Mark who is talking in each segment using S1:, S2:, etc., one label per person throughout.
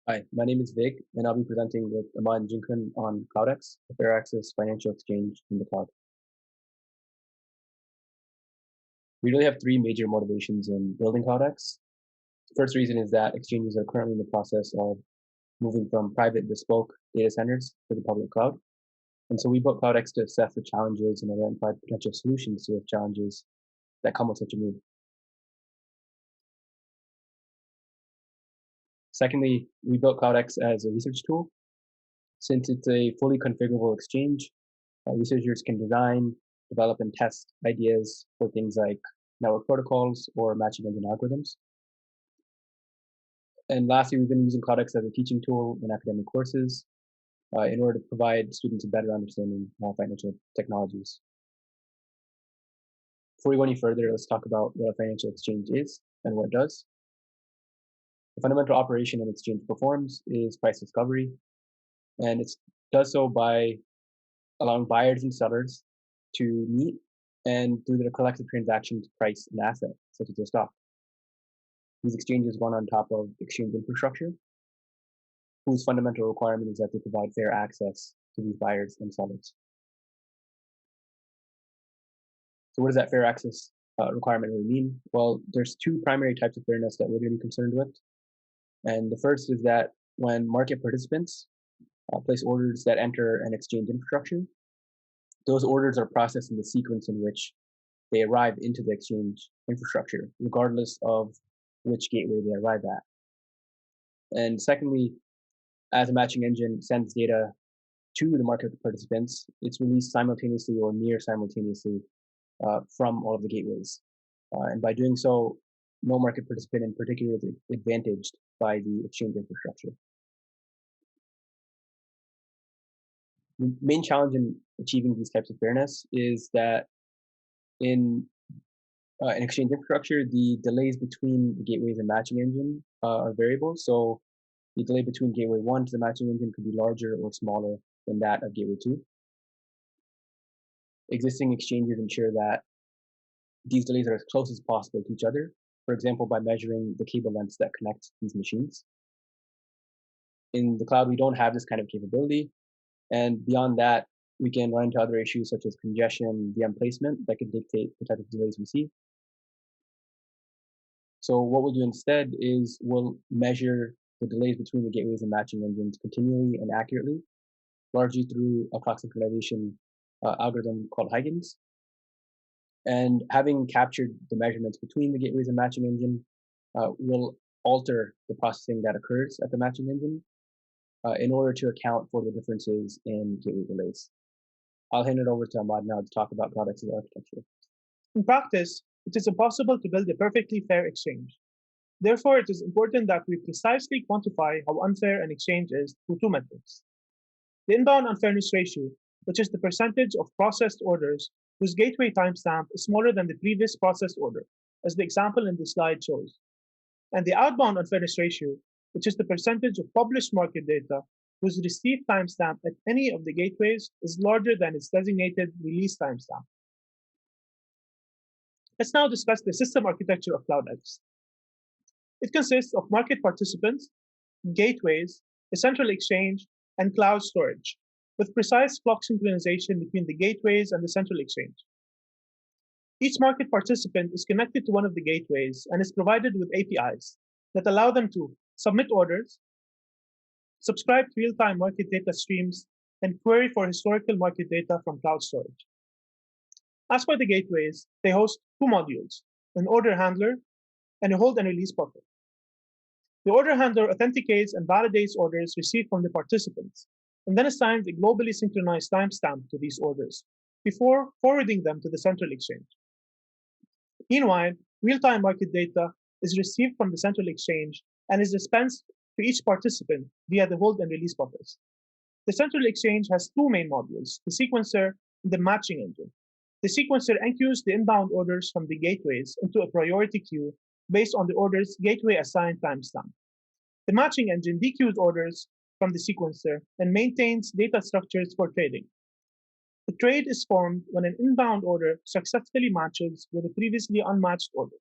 S1: Hi, my name is Vig, and I'll be presenting with Ahmad and Jinkun on CloudEx, a fair access financial exchange in the cloud. We really have three major motivations in building CloudEx. The first reason is that exchanges are currently in the process of moving from private bespoke data centers to the public cloud. And so we built CloudEx to assess the challenges and identify potential solutions to the challenges that come with such a move. Secondly, we built CloudEx as a research tool. Since it's a fully configurable exchange, researchers can design, develop, and test ideas for things like network protocols or matching engine algorithms. And lastly, we've been using Cloudx as a teaching tool in academic courses in order to provide students a better understanding of financial technologies. Before we go any further, let's talk about what a financial exchange is and what it does. The fundamental operation an exchange performs is price discovery, and it does so by allowing buyers and sellers to meet and through their collective transaction to price an asset, such as a stock. These exchanges run on top of exchange infrastructure, whose fundamental requirement is that they provide fair access to these buyers and sellers. So what does that fair access requirement really mean? Well, there's two primary types of fairness that we're going to be concerned with. And the first is that when market participants place orders that enter an exchange infrastructure, those orders are processed in the sequence in which they arrive into the exchange infrastructure, regardless of which gateway they arrive at. And secondly, as a matching engine sends data to the market participants, it's released simultaneously or near simultaneously from all of the gateways. And by doing so, no market participant in particular is advantaged by the exchange infrastructure. The main challenge in achieving these types of fairness is that in an exchange infrastructure, the delays between the gateways and matching engine are variable. So the delay between gateway 1 to the matching engine could be larger or smaller than that of gateway 2. Existing exchanges ensure that these delays are as close as possible to each other, for example, by measuring the cable lengths that connect these machines. In the cloud, we don't have this kind of capability. And beyond that, we can run into other issues such as congestion, VM placement that can dictate the type of delays we see. So what we'll do instead is we'll measure the delays between the gateways and matching engines continually and accurately, largely through a clock synchronization algorithm called Huygens. And having captured the measurements between the gateways and matching engine, will alter the processing that occurs at the matching engine in order to account for the differences in gateway delays. I'll hand it over to Ahmad now to talk about Cloudex's architecture.
S2: In practice, it is impossible to build a perfectly fair exchange. Therefore, it is important that we precisely quantify how unfair an exchange is through two metrics. The inbound unfairness ratio, which is the percentage of processed orders whose gateway timestamp is smaller than the previous processed order, as the example in the slide shows. And the outbound unfairness ratio, which is the percentage of published market data whose received timestamp at any of the gateways is larger than its designated release timestamp. Let's now discuss the system architecture of CloudX. It consists of market participants, gateways, a central exchange, and cloud storage, with precise clock synchronization between the gateways and the central exchange. Each market participant is connected to one of the gateways and is provided with APIs that allow them to submit orders, subscribe to real-time market data streams, and query for historical market data from cloud storage. As for the gateways, they host two modules, an order handler and a hold and release buffer. The order handler authenticates and validates orders received from the participants, and then assigns a globally synchronized timestamp to these orders before forwarding them to the central exchange. Meanwhile, real-time market data is received from the central exchange and is dispensed to each participant via the hold and release buffers. The central exchange has two main modules, the sequencer and the matching engine. The sequencer enqueues the inbound orders from the gateways into a priority queue based on the order's gateway assigned timestamp. The matching engine dequeues orders from the sequencer and maintains data structures for trading. The trade is formed when an inbound order successfully matches with a previously unmatched order.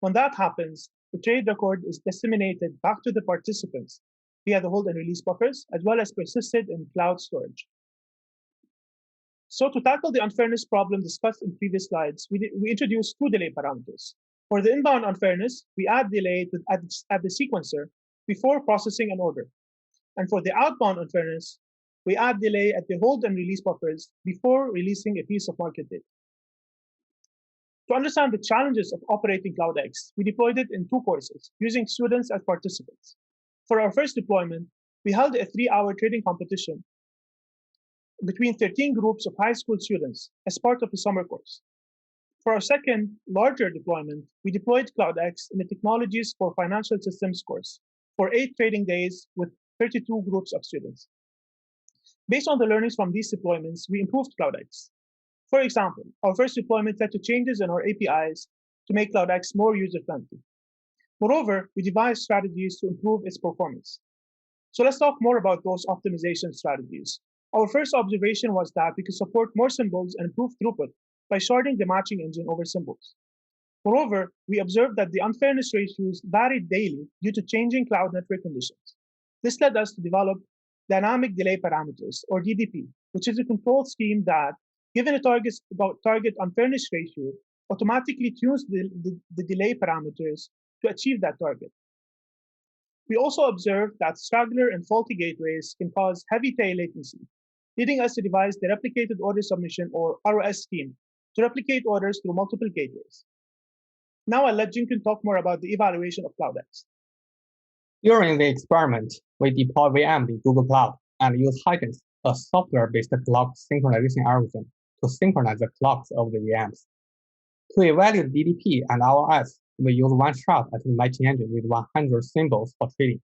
S2: When that happens, the trade record is disseminated back to the participants via the hold and release buffers, as well as persisted in cloud storage. So to tackle the unfairness problem discussed in previous slides, we introduced two delay parameters. For the inbound unfairness, we add delay at the sequencer before processing an order. And for the outbound unfairness, we add delay at the hold and release buffers before releasing a piece of market data. To understand the challenges of operating CloudX, we deployed it in two courses, using students as participants. For our first deployment, we held a 3-hour trading competition between 13 groups of high school students as part of a summer course. For our second, larger deployment, we deployed CloudX in the Technologies for Financial Systems course for 8 trading days with 32 groups of students. Based on the learnings from these deployments, we improved CloudX. For example, our first deployment led to changes in our APIs to make CloudX more user-friendly. Moreover, we devised strategies to improve its performance. So let's talk more about those optimization strategies. Our first observation was that we could support more symbols and improve throughput by sharding the matching engine over symbols. Moreover, we observed that the unfairness ratios varied daily due to changing cloud network conditions. This led us to develop dynamic delay parameters, or DDP, which is a control scheme that, given a target unfairness ratio, automatically tunes the delay parameters to achieve that target. We also observed that straggler and faulty gateways can cause heavy tail latency, leading us to devise the replicated order submission, or ROS scheme, to replicate orders through multiple gateways. Now I'll let Jinkun talk more about the evaluation of CloudX.
S3: During the experiment, we deployed VM in Google Cloud and used HotOS, a software-based clock synchronization algorithm, to synchronize the clocks of the VMs. To evaluate DDP and ROS, we use one shot at the matching engine with 100 symbols for trading.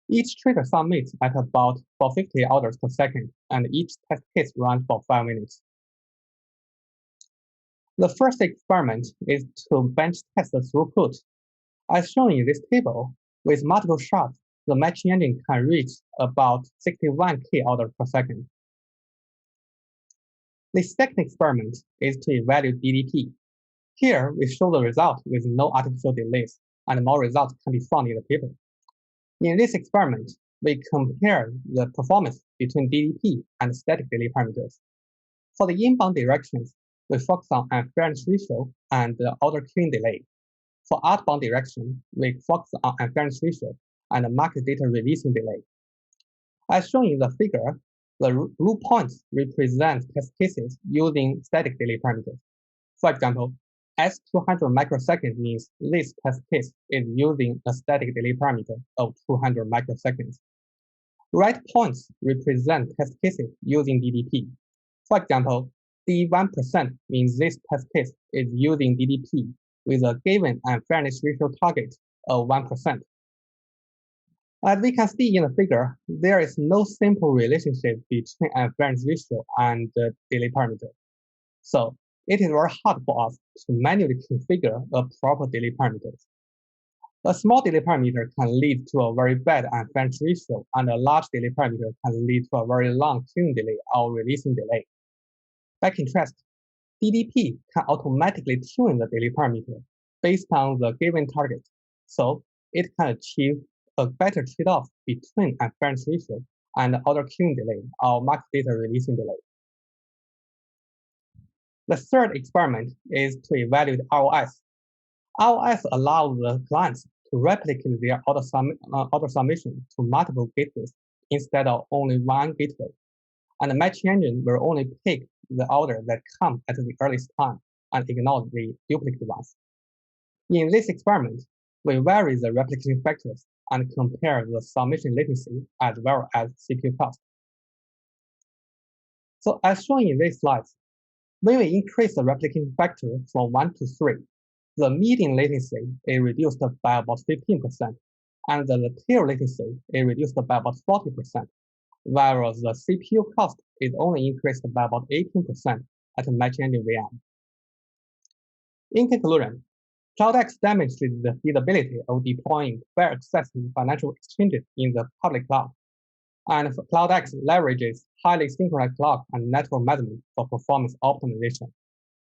S3: Each trader submits at about 450 orders per second, and each test case runs for 5 minutes. The first experiment is to bench test the throughput. As shown in this table, with multiple shots, the matching engine can reach about 61K orders per second. The second experiment is to evaluate DDP. Here, we show the result with no artificial delays, and more results can be found in the paper. In this experiment, we compare the performance between DDP and static delay parameters. For the inbound directions, we focus on unfairness ratio and order queuing delay. For outbound direction, we focus on unfairness ratio and market data releasing delay. As shown in the figure, the blue points represent test cases using static delay parameters. For example, S200 microseconds means this test case is using a static delay parameter of 200 microseconds. Red points represent test cases using DDP. For example, D1% means this test case is using DDP with a given unfairness ratio target of 1%. As we can see in the figure, there is no simple relationship between unfairness ratio and the delay parameter. So it is very hard for us to manually configure a proper delay parameters. A small delay parameter can lead to a very bad unfairness ratio, and a large delay parameter can lead to a very long queuing delay or releasing delay. By contrast, DDP can automatically tune the delay parameter based on the given target, so it can achieve a better trade-off between unfairness ratio and order queuing delay or market data releasing delay. The third experiment is to evaluate ROS. ROS allows the clients to replicate their order submission to multiple gateways instead of only one gateway, and the matching engine will only pick the order that comes at the earliest time and ignore the duplicate ones. In this experiment, we vary the replication factors and compare the submission latency as well as CPU cost. So as shown in these slides, when we increase the replication factor from 1 to 3, the median latency is reduced by about 15%, and the tail latency is reduced by about 40%, whereas the CPU cost is only increased by about 18% at matching engine VM. In conclusion, Cloudx demonstrated the feasibility of deploying fair access to financial exchanges in the public cloud, and Cloudx leverages highly synchronized clock and network measurement for performance optimization.